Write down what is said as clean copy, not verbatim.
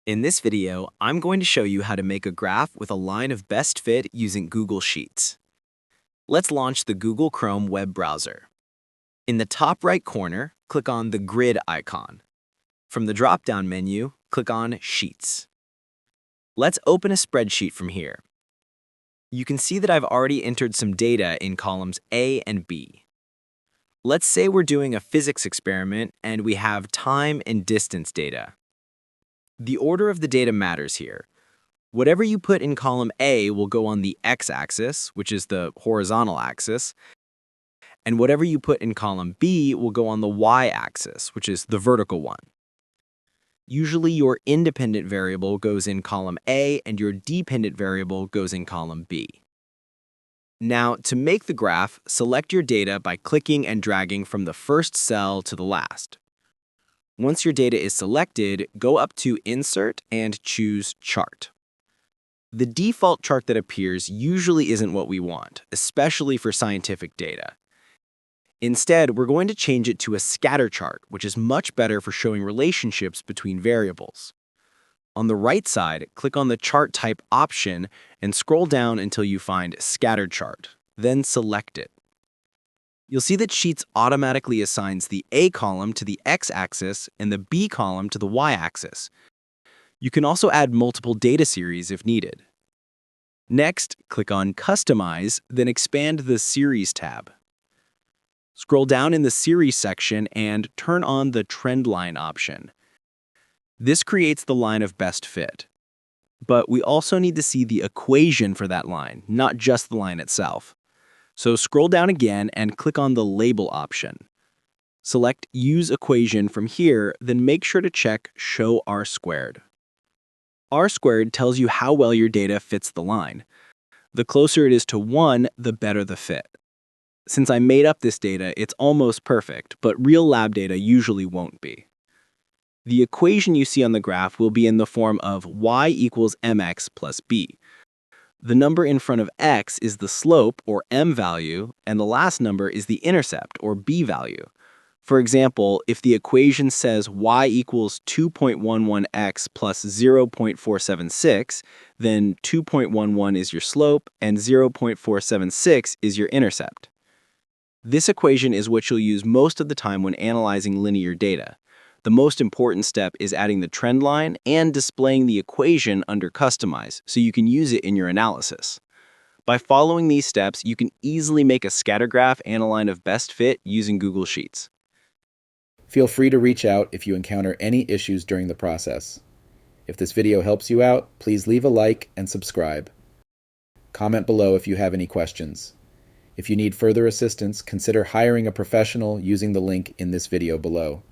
In this video, I'm going to show you how to make a graph with a line of best fit using Google Sheets. Let's launch the Google Chrome web browser. In the top right corner, click on the grid icon. From the drop-down menu, click on Sheets. Let's open a spreadsheet from here. You can see that I've already entered some data in columns A and B. Let's say we're doing a physics experiment and we have time and distance data. The order of the data matters here. Whatever you put in column A will go on the x-axis, which is the horizontal axis, and whatever you put in column B will go on the y-axis, which is the vertical one. Usually your independent variable goes in column A and your dependent variable goes in column B. Now, to make the graph, select your data by clicking and dragging from the first cell to the last. Once your data is selected, go up to Insert and choose Chart. The default chart that appears usually isn't what we want, especially for scientific data. Instead, we're going to change it to a scatter chart, which is much better for showing relationships between variables. On the right side, click on the Chart Type option and scroll down until you find Scatter Chart, then select it. You'll see that Sheets automatically assigns the A column to the x-axis and the B column to the y-axis. You can also add multiple data series if needed. Next, click on Customize, then expand the Series tab. Scroll down in the Series section and turn on the Trendline option. This creates the line of best fit. But we also need to see the equation for that line, not just the line itself. So scroll down again and click on the Label option. Select Use Equation from here, then make sure to check Show R-squared. R-squared tells you how well your data fits the line. The closer it is to 1, the better the fit. Since I made up this data, it's almost perfect, but real lab data usually won't be. The equation you see on the graph will be in the form of y equals mx plus b. The number in front of x is the slope, or m value, and the last number is the intercept, or b value. For example, if the equation says y equals 2.11x plus 0.476, then 2.11 is your slope and 0.476 is your intercept. This equation is what you'll use most of the time when analyzing linear data. The most important step is adding the trend line and displaying the equation under Customize so you can use it in your analysis. By following these steps, you can easily make a scatter graph and a line of best fit using Google Sheets. Feel free to reach out if you encounter any issues during the process. If this video helps you out, please leave a like and subscribe. Comment below if you have any questions. If you need further assistance, consider hiring a professional using the link in this video below.